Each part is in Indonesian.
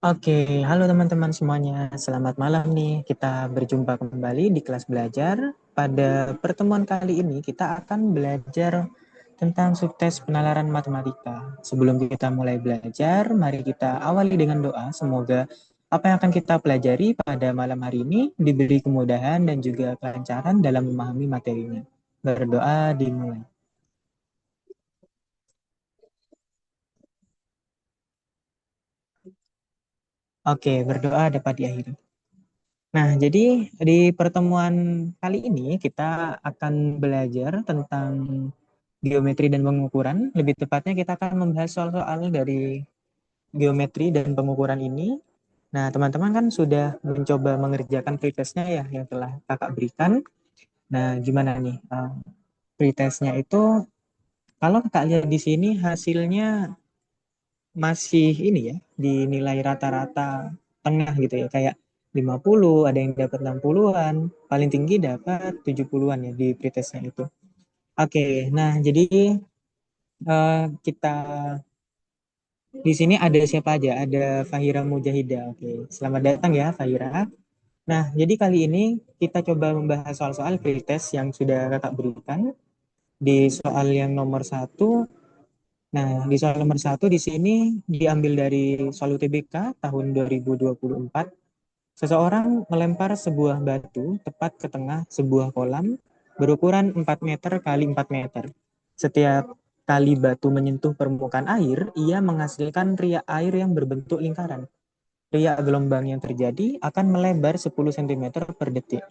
Oke, halo teman-teman semuanya. Selamat malam nih. Kita berjumpa kembali di kelas belajar. Pada pertemuan kali ini kita akan belajar tentang subtes penalaran matematika. Sebelum kita mulai belajar, mari kita awali dengan doa. Semoga apa yang akan kita pelajari pada malam hari ini diberi kemudahan dan juga kelancaran dalam memahami materinya. Berdoa dimulai. Oke, berdoa dapat diakhiri. Nah, jadi di pertemuan kali ini kita akan belajar tentang geometri dan pengukuran. Lebih tepatnya kita akan membahas soal-soal dari geometri dan pengukuran ini. Nah, teman-teman kan sudah mencoba mengerjakan pretestnya ya yang telah kakak berikan. Nah, gimana nih? Pretestnya itu kalau kakak lihat di sini hasilnya masih ini ya, dinilai rata-rata tengah gitu ya, kayak 50, ada yang dapat 60-an, paling tinggi dapat 70-an ya di pretestnya itu. Oke, nah jadi kita di sini ada siapa aja? Ada Fahira Mujahida. Oke, selamat datang ya Fahira. Nah, jadi kali ini kita coba membahas soal-soal pretest yang sudah kakak berikan di soal yang nomor satu. Nah, di soal nomor satu di sini diambil dari soal UTBK tahun 2024. Seseorang melempar sebuah batu tepat ke tengah sebuah kolam berukuran 4 meter kali 4 meter. Setiap kali batu menyentuh permukaan air, ia menghasilkan riak air yang berbentuk lingkaran. Riak gelombang yang terjadi akan melebar 10 cm per detik.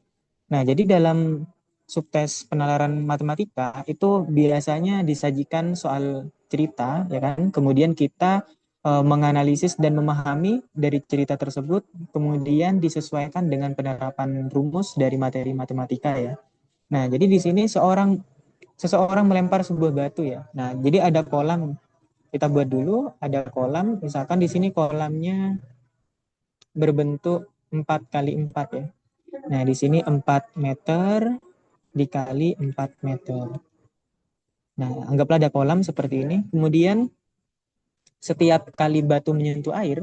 Nah, jadi dalam subtes penalaran matematika itu biasanya disajikan soal cerita, ya kan? Kemudian kita menganalisis dan memahami dari cerita tersebut, kemudian disesuaikan dengan penerapan rumus dari materi matematika ya. Nah, jadi di sini seseorang melempar sebuah batu ya. Nah, jadi ada kolam. Kita buat dulu ada kolam, misalkan di sini kolamnya berbentuk 4 kali 4 ya. Nah, di sini 4 meter dikali 4 meter. Nah, anggaplah ada kolam seperti ini. Kemudian setiap kali batu menyentuh air,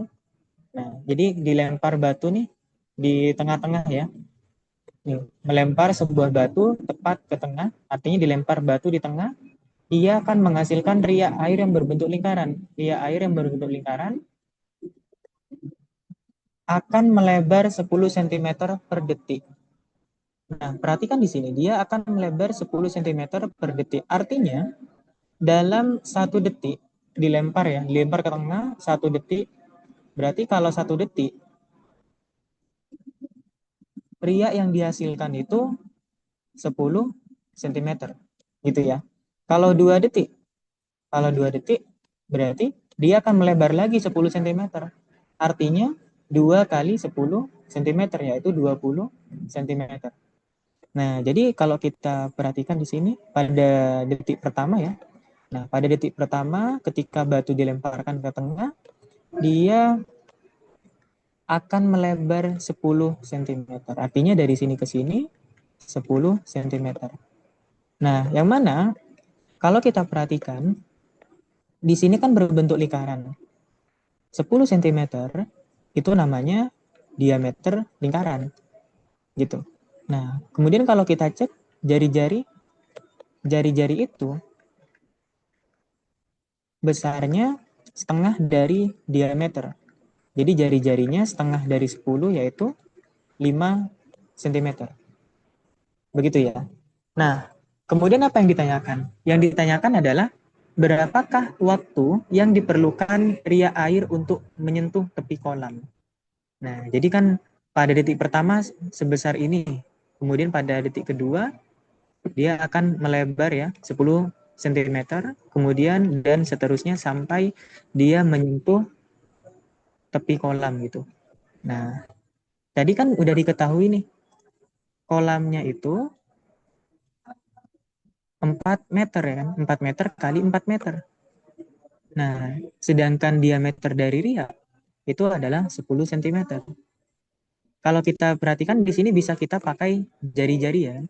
nah, jadi dilempar batu nih di tengah-tengah ya. Nih, melempar sebuah batu tepat ke tengah, artinya dilempar batu di tengah, ia akan menghasilkan riak air yang berbentuk lingkaran. Riak air yang berbentuk lingkaran akan melebar 10 cm per detik. Nah, perhatikan di sini, dia akan melebar 10 cm per detik. Artinya, dalam 1 detik dilempar ya, dilempar ke tengah 1 detik, berarti kalau 1 detik pria yang dihasilkan itu 10 cm gitu ya. Kalau 2 detik, kalau 2 detik berarti dia akan melebar lagi 10 cm. Artinya 2 kali 10 cm yaitu 20 cm. Nah, jadi kalau kita perhatikan di sini pada detik pertama ya. Nah, pada detik pertama ketika batu dilemparkan ke tengah, dia akan melebar 10 cm. Artinya dari sini ke sini 10 cm. Nah, yang mana kalau kita perhatikan di sini kan berbentuk lingkaran. 10 cm itu namanya diameter lingkaran gitu. Nah, kemudian kalau kita cek jari-jari itu besarnya setengah dari diameter. Jadi jari-jarinya setengah dari 10 yaitu 5 cm. Begitu ya. Nah, kemudian apa yang ditanyakan? Yang ditanyakan adalah berapakah waktu yang diperlukan riak air untuk menyentuh tepi kolam. Nah, jadi kan pada detik pertama sebesar ini. Kemudian pada detik kedua dia akan melebar ya 10 cm, kemudian dan seterusnya sampai dia menyentuh tepi kolam gitu. Nah, tadi kan udah diketahui nih, kolamnya itu 4 meter ya kan, 4 meter kali 4 meter. Nah, sedangkan diameter dari ria itu adalah 10 cm. Kalau kita perhatikan di sini bisa kita pakai jari-jari ya.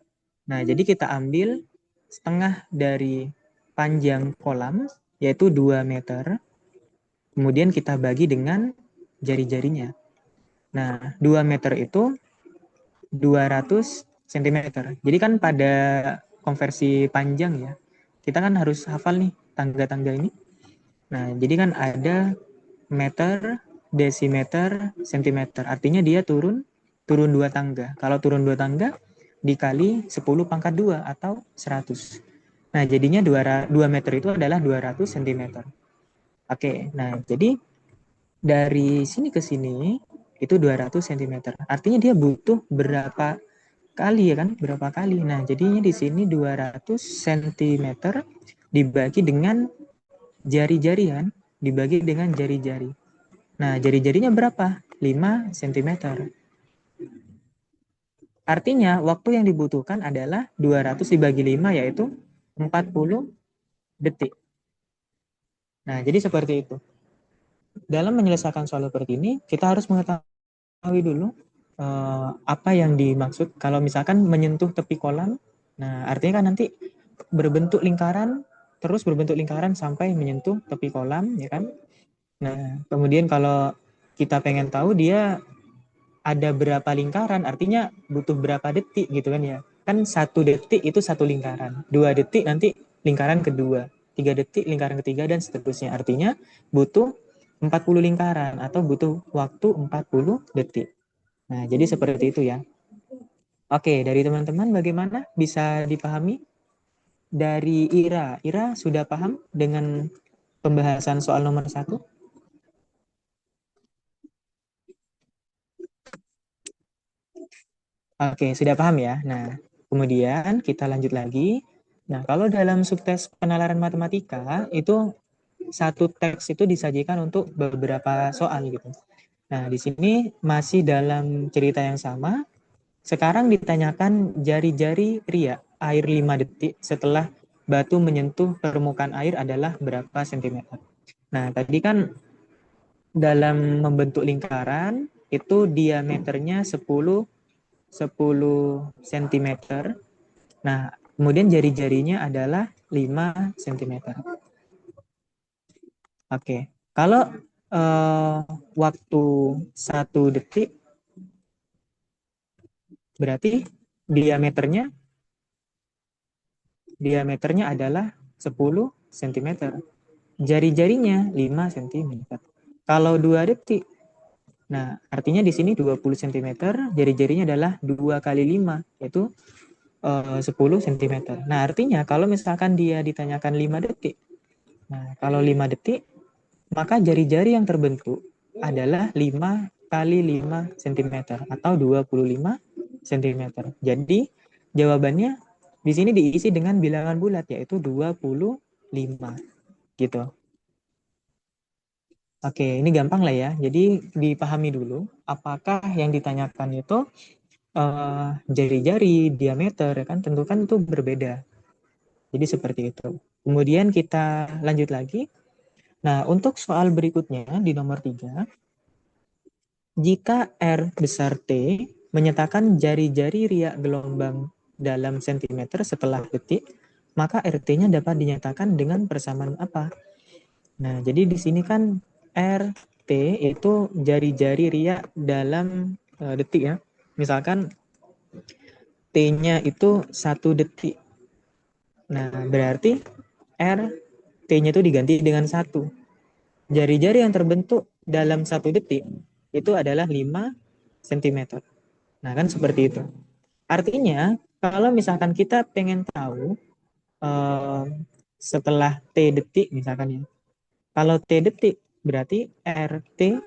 Nah, jadi kita ambil setengah dari panjang kolam, yaitu 2 meter. Kemudian kita bagi dengan jari-jarinya. Nah, 2 meter itu 200 cm. Jadi kan pada konversi panjang ya, kita kan harus hafal nih tangga-tangga ini. Nah, jadi kan ada meter, desimeter, sentimeter. Artinya dia turun 2 tangga. Kalau turun 2 tangga dikali 10 pangkat 2 atau 100. Nah, jadinya 2 meter itu adalah 200 cm. Oke, nah jadi dari sini ke sini itu 200 cm. Artinya dia butuh berapa kali ya kan? Berapa kali? Nah, jadinya di sini 200 cm dibagi dengan jari-jari kan? Dibagi dengan jari-jari. Nah, jari-jarinya berapa? 5 cm. Artinya waktu yang dibutuhkan adalah 200 dibagi 5 yaitu 40 detik. Nah, jadi seperti itu. Dalam menyelesaikan soal seperti ini, kita harus mengetahui dulu apa yang dimaksud kalau misalkan menyentuh tepi kolam. Nah, artinya kan nanti berbentuk lingkaran, terus berbentuk lingkaran sampai menyentuh tepi kolam, ya kan? Nah, kemudian kalau kita pengen tahu dia ada berapa lingkaran, artinya butuh berapa detik gitu kan ya. Kan 1 detik itu 1 lingkaran, 2 detik nanti lingkaran kedua, 3 detik lingkaran ketiga, dan seterusnya. Artinya butuh 40 lingkaran atau butuh waktu 40 detik. Nah, jadi seperti itu ya. Oke, dari teman-teman bagaimana? Bisa dipahami? Dari Ira. Ira sudah paham dengan pembahasan soal nomor 1? Oke, sudah paham ya. Nah, kemudian kita lanjut lagi. Nah, kalau dalam subtes penalaran matematika, itu satu teks itu disajikan untuk beberapa soal gitu. Nah, di sini masih dalam cerita yang sama. Sekarang ditanyakan jari-jari Ria, air 5 detik setelah batu menyentuh permukaan air adalah berapa sentimeter. Nah, tadi kan dalam membentuk lingkaran, itu diameternya 10 cm. Nah, kemudian jari-jarinya adalah 5 cm. Oke. Kalau eh, waktu 1 detik berarti diameternya diameternya adalah 10 cm. Jari-jarinya 5 cm. Kalau 2 detik, nah artinya di sini 20 cm, jari-jarinya adalah 2 kali 5, yaitu 10 cm. Nah, artinya kalau misalkan dia ditanyakan 5 detik, nah kalau 5 detik, maka jari-jari yang terbentuk adalah 5 kali 5 cm atau 25 cm. Jadi, jawabannya di sini diisi dengan bilangan bulat yaitu 25 gitu. Oke, ini gampang lah ya. Jadi dipahami dulu apakah yang ditanyakan itu jari-jari, diameter, ya kan? Tentu kan itu berbeda. Jadi seperti itu. Kemudian kita lanjut lagi. Nah, untuk soal berikutnya di nomor 3, jika R besar T menyatakan jari-jari riak gelombang dalam sentimeter setelah detik, maka RT-nya dapat dinyatakan dengan persamaan apa? Nah, jadi di sini kan RT itu jari-jari riak dalam detik ya. Misalkan T-nya itu 1 detik. Nah, berarti R T-nya itu diganti dengan 1. Jari-jari yang terbentuk dalam 1 detik itu adalah 5 cm. Nah, kan seperti itu. Artinya, kalau misalkan kita pengen tahu eh, setelah T detik misalkan ya. Kalau T detik berarti RT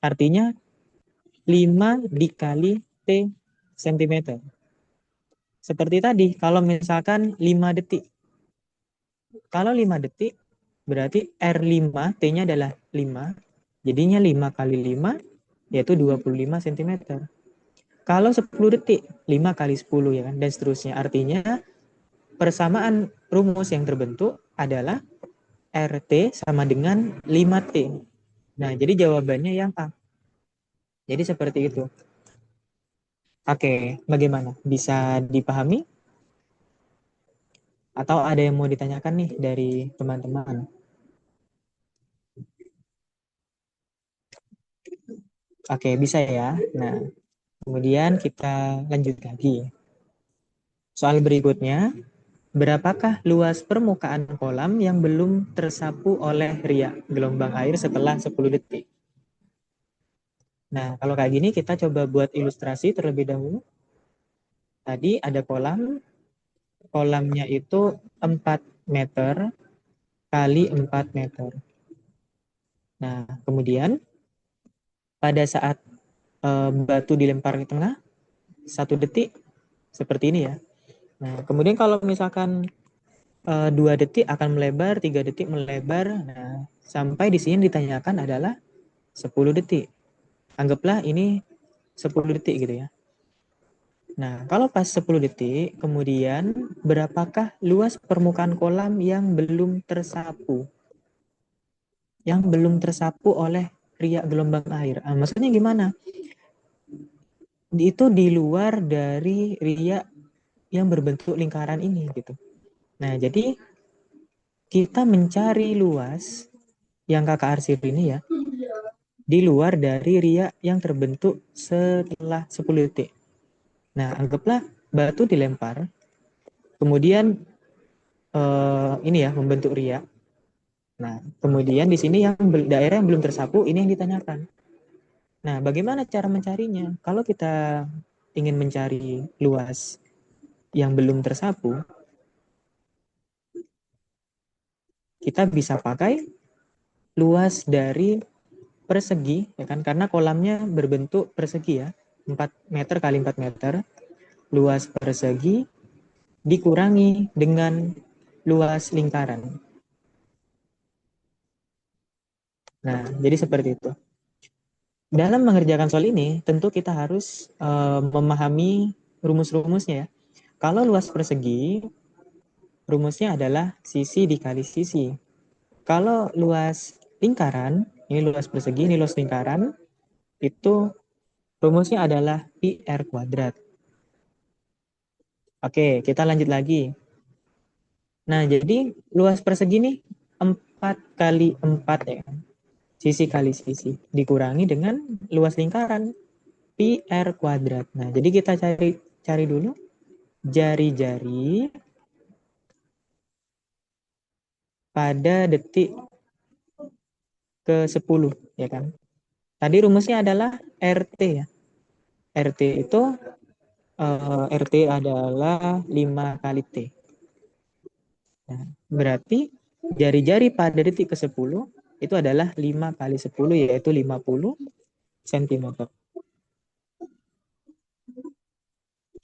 artinya 5 dikali T cm. Seperti tadi, kalau misalkan 5 detik. Kalau 5 detik berarti R5 T-nya adalah 5. Jadinya 5 kali 5 yaitu 25 cm. Kalau 10 detik, 5 kali 10 ya kan, dan seterusnya. Artinya persamaan rumus yang terbentuk adalah RT sama dengan 5T. Nah, jadi jawabannya yang A. Jadi seperti itu. Oke, bagaimana? Bisa dipahami? Atau ada yang mau ditanyakan nih dari teman-teman? Oke, bisa ya. Nah, kemudian kita lanjut lagi. Soal berikutnya, berapakah luas permukaan kolam yang belum tersapu oleh riak gelombang air setelah 10 detik? Nah, kalau kayak gini kita coba buat ilustrasi terlebih dahulu. Tadi ada kolam, kolamnya itu 4 meter kali 4 meter. Nah, kemudian pada saat batu dilempar ke tengah, 1 detik seperti ini ya. Nah, kemudian kalau misalkan 2 detik akan melebar, 3 detik melebar. Nah, sampai di sini ditanyakan adalah 10 detik. Anggaplah ini 10 detik gitu ya. Nah, kalau pas 10 detik, kemudian berapakah luas permukaan kolam yang belum tersapu? Yang belum tersapu oleh riak gelombang air. Maksudnya gimana? Itu di luar dari riak yang berbentuk lingkaran ini gitu. Nah, jadi kita mencari luas yang kakak arsip ini ya, di luar dari riak yang terbentuk setelah 10 detik. Nah, anggaplah batu dilempar, kemudian ini ya membentuk riak. Nah, kemudian di sini yang daerah yang belum tersapu ini yang ditanyakan. Nah, bagaimana cara mencarinya? Kalau kita ingin mencari luas yang belum tersapu, kita bisa pakai luas dari persegi, ya kan? Karena kolamnya berbentuk persegi ya, 4 meter kali 4 meter. Luas persegi dikurangi dengan luas lingkaran. Nah, jadi seperti itu. Dalam mengerjakan soal ini, tentu kita harus memahami rumus-rumusnya ya. Kalau luas persegi, rumusnya adalah sisi dikali sisi. Kalau luas lingkaran, ini luas persegi, ini luas lingkaran, itu rumusnya adalah pi r kuadrat. Oke, kita lanjut lagi. Nah, jadi luas persegi ini 4 kali 4 ya. Sisi kali sisi. Dikurangi dengan luas lingkaran. Pi R kuadrat. Nah, jadi kita cari dulu jari-jari pada detik ke-10, ya kan? Tadi rumusnya adalah RT ya. RT itu RT adalah 5 kali T. Nah, berarti jari-jari pada detik ke-10 itu adalah 5 kali 10 yaitu 50 cm.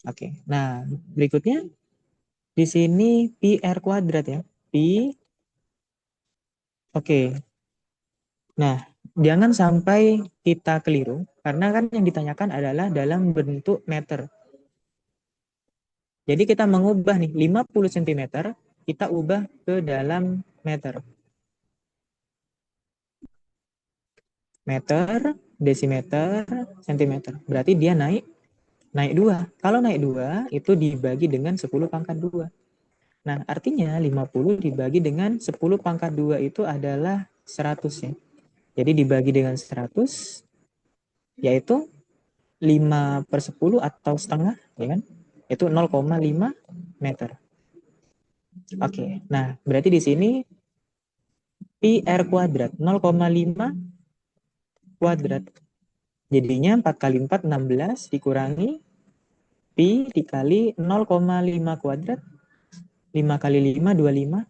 Oke. Nah, berikutnya di sini pi R kuadrat ya. Pi. Oke. Nah, jangan sampai kita keliru karena kan yang ditanyakan adalah dalam bentuk meter. Jadi kita mengubah nih 50 cm, kita ubah ke dalam meter. Meter, desimeter, sentimeter. Berarti dia naik 2. Kalau naik 2 itu dibagi dengan 10 pangkat 2. Nah, artinya 50 dibagi dengan 10 pangkat 2 itu adalah 100 ya. Jadi dibagi dengan 100 yaitu 5/10 atau setengah, ya kan? Itu 0,5 meter. Oke, nah berarti di sini pi r kuadrat 0,5 kuadrat. Jadinya 4 kali 4 16 dikurangi pi dikali 0,5 kuadrat. 5 kali 5 25.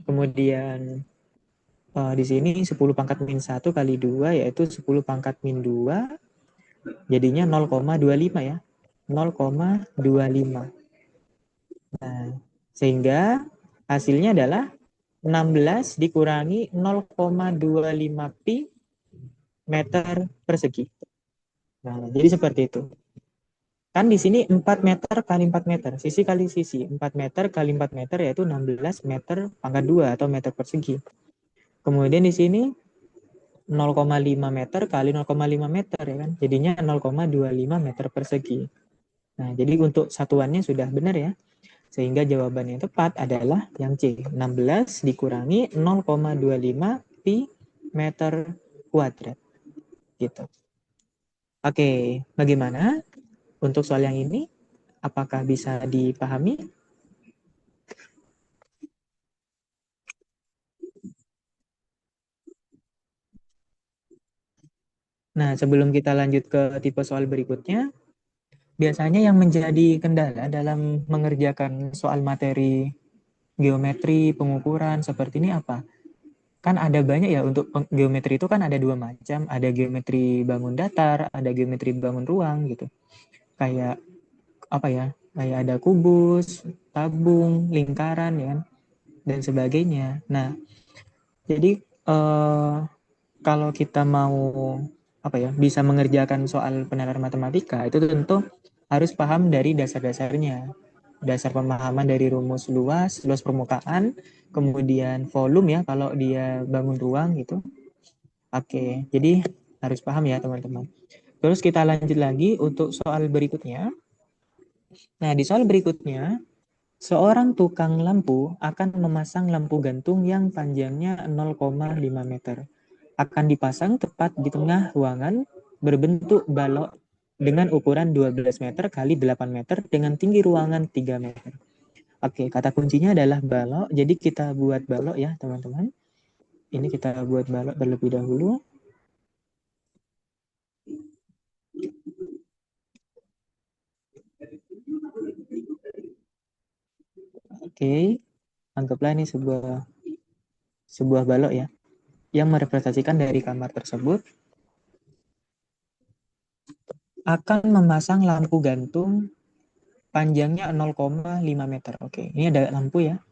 Kemudian di sini 10 pangkat min 1 kali 2 yaitu 10 pangkat min 2. Jadinya 0,25 ya. 0,25. Nah, sehingga hasilnya adalah 16 dikurangi 0,25 pi meter persegi. Nah, jadi seperti itu. Kan di sini 4 meter kali 4 meter, sisi kali sisi. 4 meter kali 4 meter yaitu 16 meter pangkat 2 atau meter persegi. Kemudian di sini 0,5 meter kali 0,5 meter ya kan. Jadinya 0,25 meter persegi. Nah, jadi untuk satuannya sudah benar ya. Sehingga jawaban yang tepat adalah yang C, 16 dikurangi 0,25 pi meter kuadrat. Gitu. Oke, bagaimana untuk soal yang ini? Apakah bisa dipahami? Nah, sebelum kita lanjut ke tipe soal berikutnya, biasanya yang menjadi kendala dalam mengerjakan soal materi geometri, pengukuran seperti ini apa? Kan ada banyak ya untuk geometri itu kan ada dua macam, ada geometri bangun datar, ada geometri bangun ruang gitu. Kayak apa ya? Kayak ada kubus, tabung, lingkaran ya kan, dan sebagainya. Nah, jadi kalau kita mau apa ya bisa mengerjakan soal penalaran matematika itu tentu harus paham dari dasar-dasarnya, dasar pemahaman dari rumus luas, luas permukaan, kemudian volume ya kalau dia bangun ruang gitu. Oke, jadi harus paham ya teman-teman. Terus kita lanjut lagi untuk soal berikutnya. Nah, di soal berikutnya, seorang tukang lampu akan memasang lampu gantung yang panjangnya 0,5 meter. Akan dipasang tepat di tengah ruangan berbentuk balok dengan ukuran 12 meter kali 8 meter dengan tinggi ruangan 3 meter. Oke, kata kuncinya adalah balok. Jadi kita buat balok ya, teman-teman. Ini kita buat balok terlebih dahulu. Oke, anggaplah ini sebuah balok ya yang merepresentasikan dari kamar tersebut akan memasang lampu gantung panjangnya 0,5 meter. Oke, ini ada lampu ya.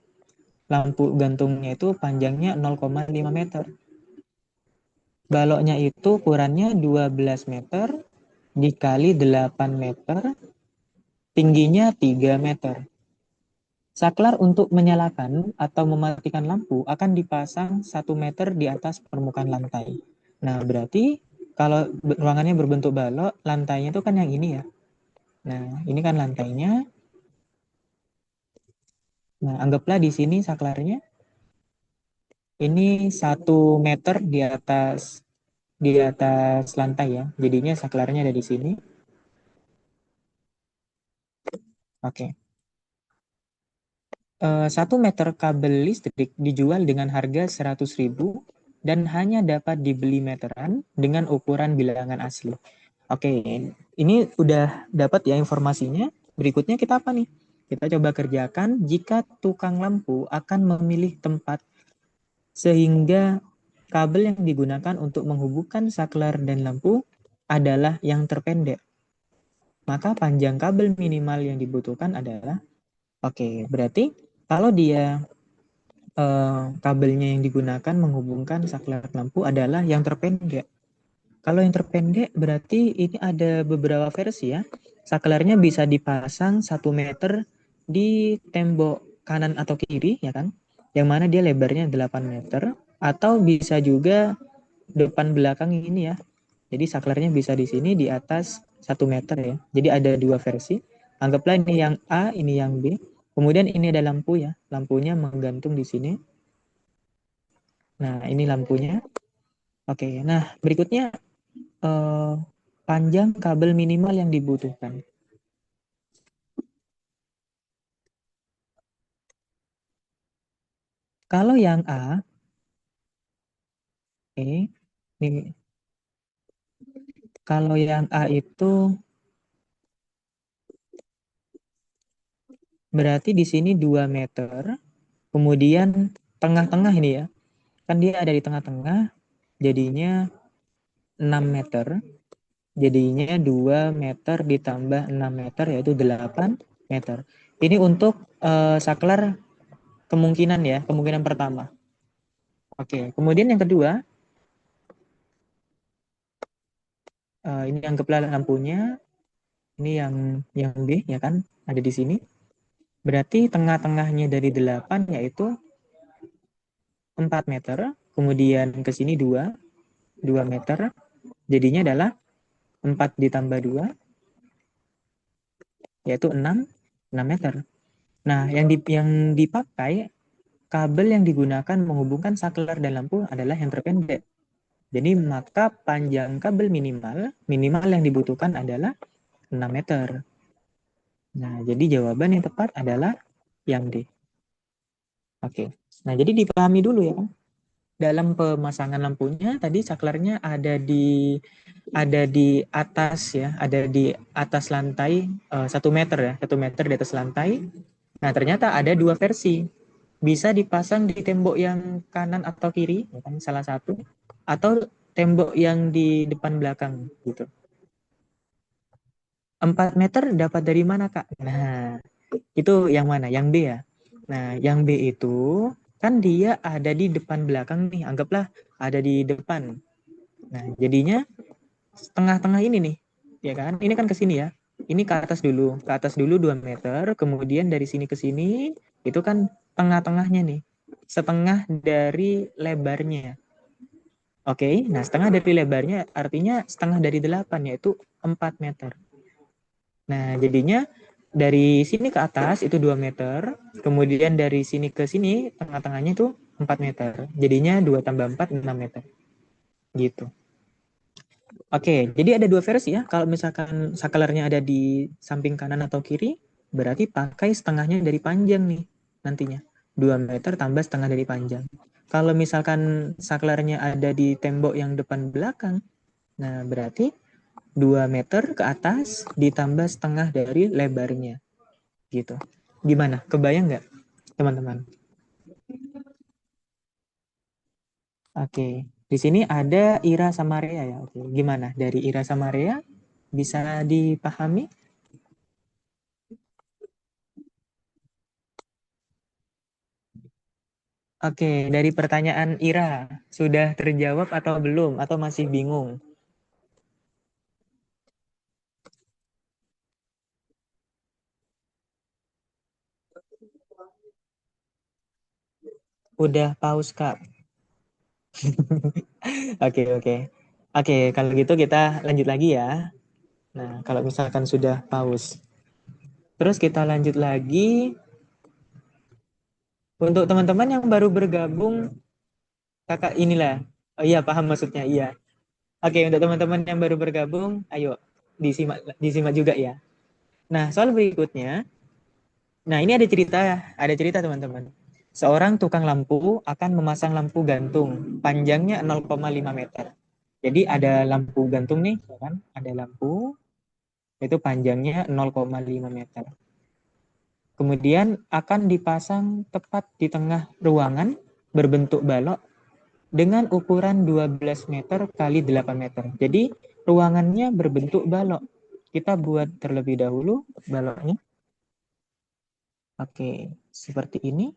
Lampu gantungnya itu panjangnya 0,5 meter. Baloknya itu ukurannya 12 meter dikali 8 meter, tingginya 3 meter. Saklar untuk menyalakan atau mematikan lampu akan dipasang 1 meter di atas permukaan lantai. Nah, berarti kalau ruangannya berbentuk balok, lantainya itu kan yang ini ya. Nah, ini kan lantainya. Nah, anggaplah di sini saklarnya ini 1 meter di atas lantai ya. Jadinya saklarnya ada di sini. Oke. 1 meter kabel listrik dijual dengan harga 100.000 dan hanya dapat dibeli meteran dengan ukuran bilangan asli. Oke, ini udah dapat ya informasinya. Berikutnya kita apa nih? Kita coba kerjakan jika tukang lampu akan memilih tempat sehingga kabel yang digunakan untuk menghubungkan saklar dan lampu adalah yang terpendek. Maka panjang kabel minimal yang dibutuhkan adalah, oke, berarti kalau dia kabelnya yang digunakan menghubungkan saklar lampu adalah yang terpendek. Kalau yang terpendek berarti ini ada beberapa versi ya. Saklarnya bisa dipasang 1 meter di tembok kanan atau kiri ya kan. Yang mana dia lebarnya 8 meter. Atau bisa juga depan belakang ini ya. Jadi saklarnya bisa di sini di atas 1 meter ya. Jadi ada dua versi. Anggaplah ini yang A, ini yang B. Kemudian ini ada lampu ya. Lampunya menggantung di sini. Nah, ini lampunya. Oke, nah berikutnya eh, panjang kabel minimal yang dibutuhkan. Kalau yang A, ini kalau yang A itu berarti di sini 2 meter, kemudian tengah-tengah ini ya, kan dia ada di tengah-tengah, jadinya 6 meter, jadinya 2 meter ditambah 6 meter yaitu 8 meter. Ini untuk saklar kemungkinan ya, kemungkinan pertama. Oke, kemudian yang kedua, ini anggaplah lampunya, ini yang B ya kan, ada di sini. Berarti tengah-tengahnya dari 8 yaitu 4 meter, kemudian ke sini 2 meter, jadinya adalah 4 ditambah 2 yaitu 6 meter. Nah, yang dipakai kabel yang digunakan menghubungkan saklar dan lampu adalah yang terpendek. Jadi maka panjang kabel minimal yang dibutuhkan adalah 6 meter. Nah, jadi jawaban yang tepat adalah yang D. Oke. Nah, jadi dipahami dulu ya kan. Dalam pemasangan lampunya tadi saklarnya ada di atas ya, ada di atas lantai 1 meter ya, 1 meter di atas lantai. Nah, ternyata ada dua versi. Bisa dipasang di tembok yang kanan atau kiri, ya kan, salah satu, atau tembok yang di depan belakang gitu. 4 meter dapat dari mana, Kak? Nah, itu yang mana? Yang B ya. Nah, yang B itu kan dia ada di depan belakang nih, anggaplah ada di depan. Nah, jadinya tengah-tengah ini nih, ya kan? Ini kan ke sini ya. Ini ke atas dulu 2 meter, kemudian dari sini ke sini, itu kan tengah-tengahnya nih. Setengah dari lebarnya. Oke, nah setengah dari lebarnya artinya setengah dari 8, yaitu 4 meter. Nah, jadinya dari sini ke atas itu 2 meter, kemudian dari sini ke sini tengah-tengahnya itu 4 meter. Jadinya 2 tambah 4, 6 meter. Gitu. Oke, jadi ada dua versi ya. Kalau misalkan saklarnya ada di samping kanan atau kiri, berarti pakai setengahnya dari panjang nih nantinya. 2 meter tambah setengah dari panjang. Kalau misalkan saklarnya ada di tembok yang depan belakang, nah berarti 2 meter ke atas ditambah setengah dari lebarnya. Gitu. Gimana? Kebayang nggak, teman-teman? Oke. Di sini ada Ira sama Rea ya. Oke. Gimana? Dari Ira sama Rea bisa dipahami? Oke, dari pertanyaan Ira, sudah terjawab atau belum? Atau masih bingung? Udah pause, Kak. Oke, oke. Oke, kalau gitu kita lanjut lagi ya. Nah, kalau misalkan sudah pause. Terus kita lanjut lagi. Untuk teman-teman yang baru bergabung, kakak inilah. Oh iya, paham maksudnya. Iya. Oke, untuk teman-teman yang baru bergabung, ayo disimak juga ya. Nah, soal berikutnya. Nah, ini ada cerita teman-teman. Seorang tukang lampu akan memasang lampu gantung, panjangnya 0,5 meter. Jadi ada lampu gantung nih, ya kan? Ada lampu, itu panjangnya 0,5 meter. Kemudian akan dipasang tepat di tengah ruangan berbentuk balok dengan ukuran 12 meter kali 8 meter. Jadi ruangannya berbentuk balok. Kita buat terlebih dahulu baloknya. Oke, seperti ini.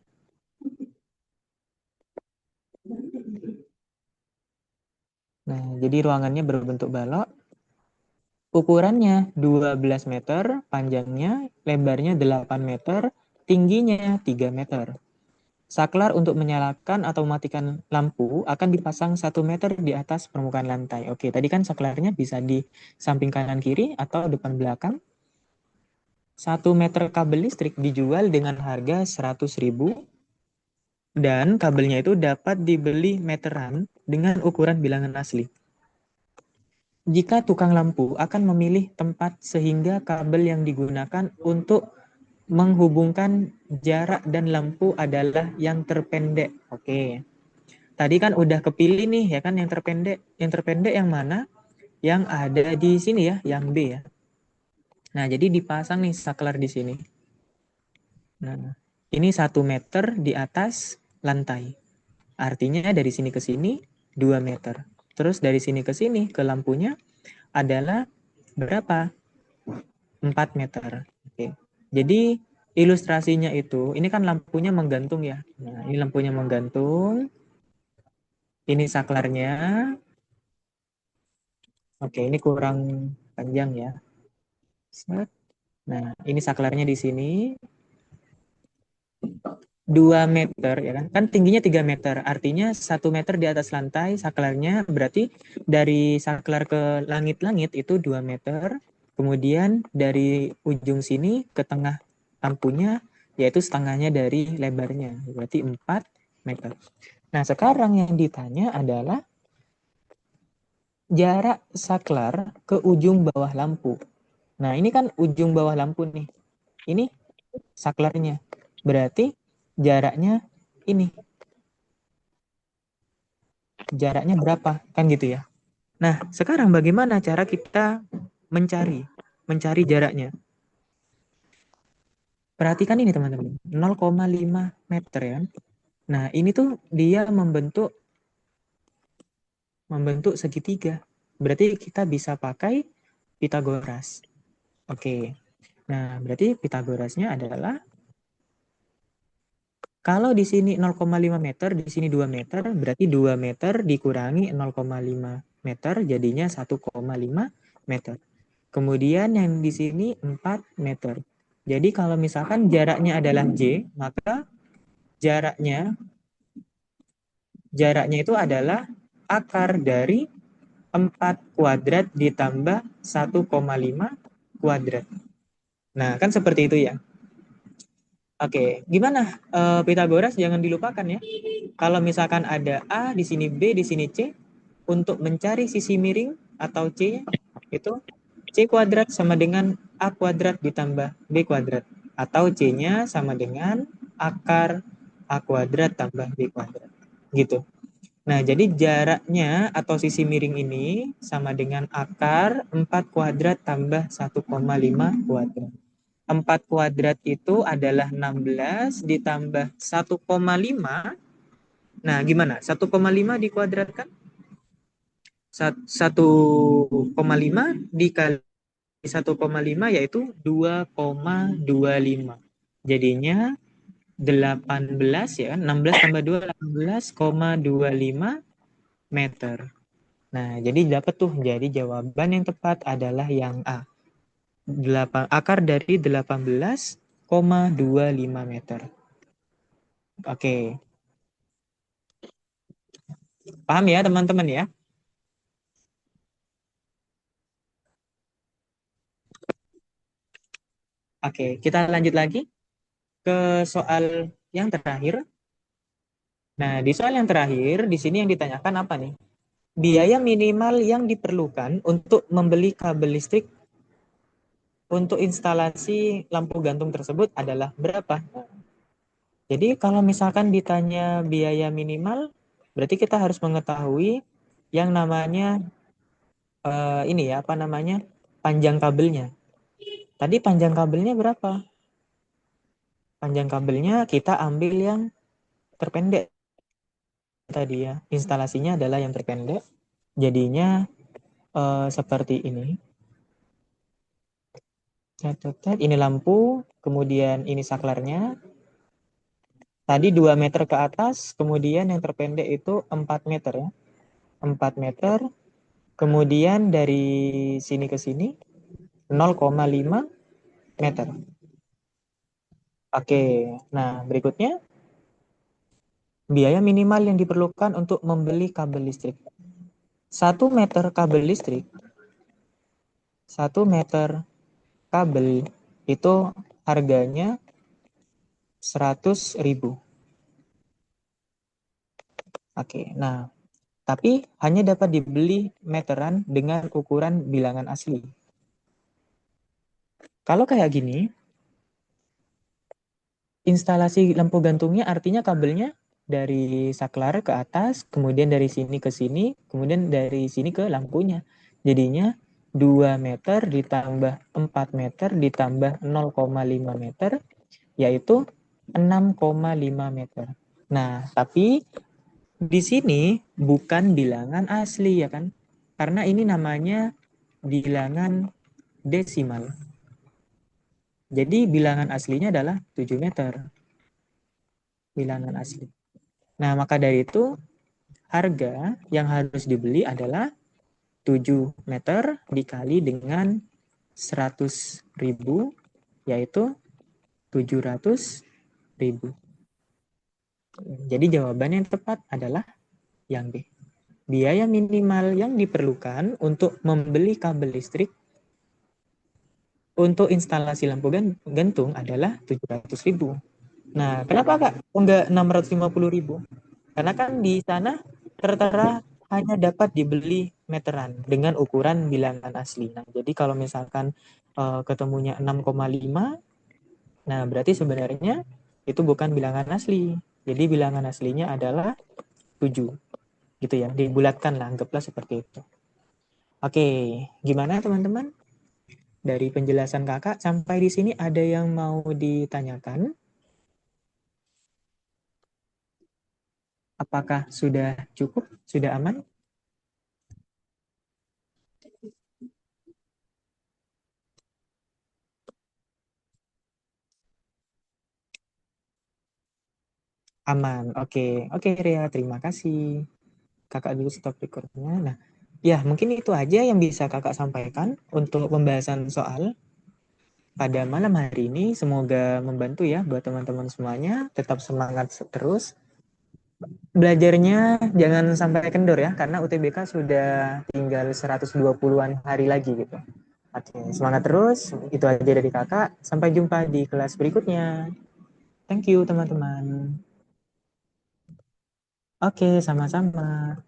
Nah, jadi ruangannya berbentuk balok. Ukurannya 12 meter, panjangnya, lebarnya 8 meter, tingginya 3 meter. Saklar untuk menyalakan atau mematikan lampu akan dipasang 1 meter di atas permukaan lantai. Oke, tadi kan saklarnya bisa di samping kanan kiri atau depan belakang. 1 meter kabel listrik dijual dengan harga 100.000 dan kabelnya itu dapat dibeli meteran dengan ukuran bilangan asli. Jika tukang lampu akan memilih tempat sehingga kabel yang digunakan untuk menghubungkan jarak dan lampu adalah yang terpendek. Oke. Tadi kan udah kepilih nih ya kan yang terpendek. Yang terpendek yang mana? Yang ada di sini ya, yang B ya. Nah, jadi dipasang nih saklar di sini. Nah, ini 1 meter di atas lantai. Artinya dari sini ke sini 2 meter. Terus dari sini ke sini ke lampunya adalah berapa? 4 meter. Oke. Jadi ilustrasinya itu, ini kan lampunya menggantung ya. Nah, ini lampunya menggantung. Ini saklarnya. Oke, ini kurang panjang ya. Nah, ini saklarnya di sini. 2 meter ya kan? Kan tingginya 3 meter. Artinya 1 meter di atas lantai saklarnya berarti dari saklar ke langit-langit itu 2 meter. Kemudian dari ujung sini ke tengah lampunya yaitu setengahnya dari lebarnya. Berarti 4 meter. Nah, sekarang yang ditanya adalah jarak saklar ke ujung bawah lampu. Nah, ini kan ujung bawah lampu nih. Ini saklarnya. Berarti jaraknya ini. Jaraknya berapa? Kan gitu ya. Nah, sekarang bagaimana cara kita mencari jaraknya? Perhatikan ini teman-teman. 0,5 meter ya. Nah, ini tuh dia membentuk segitiga. Berarti kita bisa pakai Pitagoras. Oke. Nah, berarti Pitagorasnya adalah kalau di sini 0,5 meter, di sini 2 meter, berarti 2 meter dikurangi 0,5 meter jadinya 1,5 meter. Kemudian yang di sini 4 meter. Jadi kalau misalkan jaraknya adalah J, maka jaraknya jaraknya itu adalah akar dari 4 kuadrat ditambah 1,5 kuadrat. Nah, kan seperti itu ya. Oke, gimana? Pitagoras jangan dilupakan ya. Kalau misalkan ada A, di sini B, di sini C, untuk mencari sisi miring atau C itu C kuadrat sama dengan A kuadrat ditambah B kuadrat. Atau C-nya sama dengan akar A kuadrat tambah B kuadrat. Gitu. Nah, jadi jaraknya atau sisi miring ini sama dengan akar 4 kuadrat tambah 1,5 kuadrat. 4 kuadrat itu adalah 16 ditambah 1,5. Nah, gimana? 1,5 dikuadratkan? 1,5 dikali 1,5 yaitu 2,25. Jadinya 18 ya, 16 tambah 2, 18,25 meter. Nah, jadi dapat tuh. Jadi jawaban yang tepat adalah yang A. 8, akar dari 18,25 meter. Oke, paham ya teman-teman ya? Oke, kita lanjut lagi ke soal yang terakhir. Nah, di soal yang terakhir, di sini yang ditanyakan apa nih? Biaya minimal yang diperlukan untuk membeli kabel listrik untuk instalasi lampu gantung tersebut adalah berapa? Jadi kalau misalkan ditanya biaya minimal, berarti kita harus mengetahui yang namanya ini ya, apa namanya? Panjang kabelnya. Tadi panjang kabelnya berapa? Panjang kabelnya kita ambil yang terpendek tadi ya. Instalasinya adalah yang terpendek. Jadinya seperti ini. Ini lampu, kemudian ini saklarnya. Tadi 2 meter ke atas, kemudian yang terpendek itu 4 meter ya. 4 meter, kemudian dari sini ke sini 0,5 meter. Oke, nah berikutnya biaya minimal yang diperlukan untuk membeli kabel listrik. 1 meter kabel listrik, 1 meter kabel itu harganya 100.000. Oke, nah tapi hanya dapat dibeli meteran dengan ukuran bilangan asli. Kalau kayak gini, instalasi lampu gantungnya artinya kabelnya dari saklar ke atas, kemudian dari sini ke sini, kemudian dari sini ke lampunya. Jadinya 2 meter ditambah 4 meter ditambah 0,5 meter, yaitu 6,5 meter. Nah, tapi di sini bukan bilangan asli ya kan? Karena ini namanya bilangan desimal. Jadi bilangan aslinya adalah 7 meter. Bilangan asli. Nah, maka dari itu harga yang harus dibeli adalah 7 meter dikali dengan 100.000, yaitu 700.000. Jadi jawaban yang tepat adalah yang B. Biaya minimal yang diperlukan untuk membeli kabel listrik untuk instalasi lampu gantung adalah 700.000. Nah, kenapa Kak? Enggak 650.000? Karena kan di sana tertera hanya dapat dibeli meteran dengan ukuran bilangan asli. Nah, jadi kalau misalkan ketemunya 6,5, nah berarti sebenarnya itu bukan bilangan asli. Jadi bilangan aslinya adalah 7. Gitu ya, dibulatkan lah, anggaplah seperti itu. Oke, gimana teman-teman? Dari penjelasan kakak sampai di sini ada yang mau ditanyakan? Apakah sudah cukup? Sudah aman? Aman. Oke, oke Ria, terima kasih. Kakak dulu stop recordnya. Nah, ya mungkin itu aja yang bisa kakak sampaikan untuk pembahasan soal pada malam hari ini. Semoga membantu ya buat teman-teman semuanya. Tetap semangat terus. Belajarnya jangan sampai kendor ya, karena UTBK sudah tinggal 120-an hari lagi gitu. Oke, semangat terus. Itu aja dari kakak. Sampai jumpa di kelas berikutnya. Thank you teman-teman. Oke, sama-sama.